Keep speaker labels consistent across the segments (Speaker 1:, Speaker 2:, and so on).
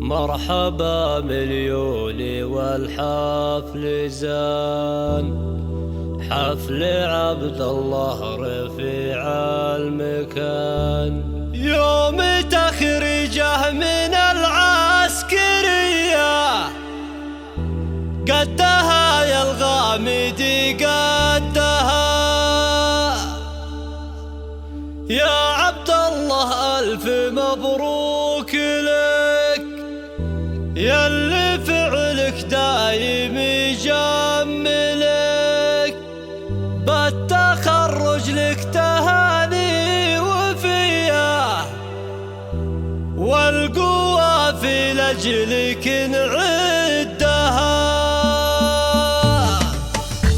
Speaker 1: مرحبا مليوني والحفل زان، حفل عبد الله رفيع المكان، يوم تخرجه من العسكرية قدها يا الغامدي قدها يا عبد الله ألف مبروك لك ياللي فعلك دايم يجملك، بالتخرج لك تهاني وفيه والقوة في لجلك نعدها.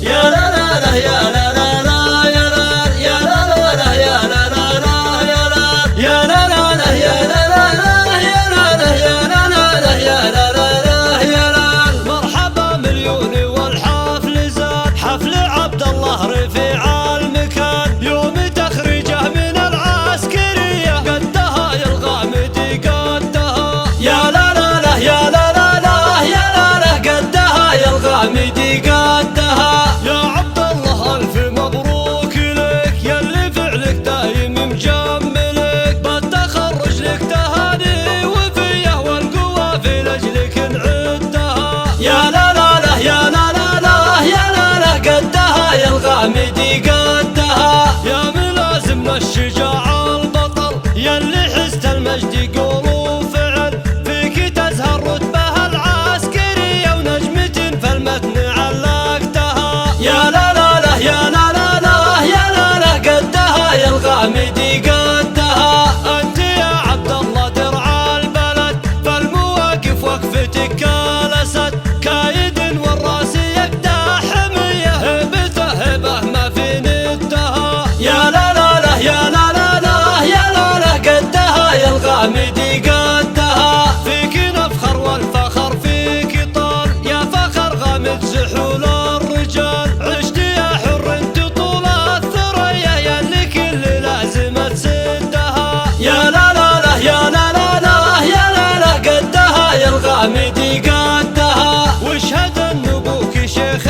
Speaker 1: يا لا لا لا يا لا لا لا يا لا يا لا لا لا يا لا لا لا يا لا يا لا لا لا يا لا لا لا يا لا لا يا لا لا لا يا لا لا لا يا لا. مرحبا مليوني والحفل زاد، حفل عبد الله رفيع المكان، يوم تخرجه من العسكرية قدها يا الغامدي قدها يا لا لا لا يا لا لا لا يا لا لا قدها يا الغامدي قدها يا عبد الله ألف مبروك لك ياللي فعلك دايم مجملك، بالتخرج لك تهاني وفيه والقوة في لجلك نعدها يا لا لا لا يا لا لا لا يا لا لا قدها يا الغامدي قدها يا ملازمنا الشجاع البطل ياللي حزت المجد قول وفعل، فيك تزهر رتبه العسكرية ونجمة في المتن علقتها يا لا لا لا يا لا لا لا يا لا لا قدها يا الغامدي قدها. أنت يا عبد الله درع البلد فالمواقف وقفتك كالأسد، كايد والراس يبدأ حمية هبته هبه ما في ندها يا لا لا لا يا لا لا لا يا لا لا قدها يا الغامدي قدها. فيك نفخر والفخر فيك طال يا فخر غامد زحول الرجال، عشت يا حر انت طول الثريا ياللي كل لازمة تسدها يا لا لا لا يا لا لا لا يا لا لا قدها يا الغامدي قدها. واشهد ان ابوك شيخ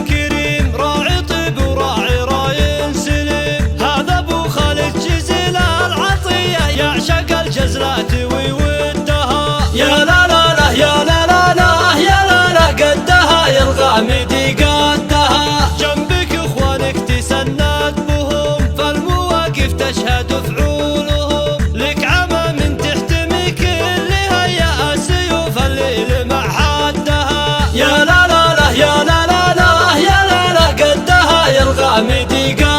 Speaker 1: كريم راعي طيب وراعي راي سليم، هذا ابو خالد جزيل العطية يعشق الجزلات ويودها يا لا لا لا يا لا لا لا يا لا لا قدها يا الغامدي قدها. جنبك اخوانك تسند بهم فالمواقف تشهد فعولهم، لك عمى من تحتمي كل هيا سيوف الليل مع حدها يا لا لا لا يا لا لا لا يا لا لا قدها يا الغامدي قدها.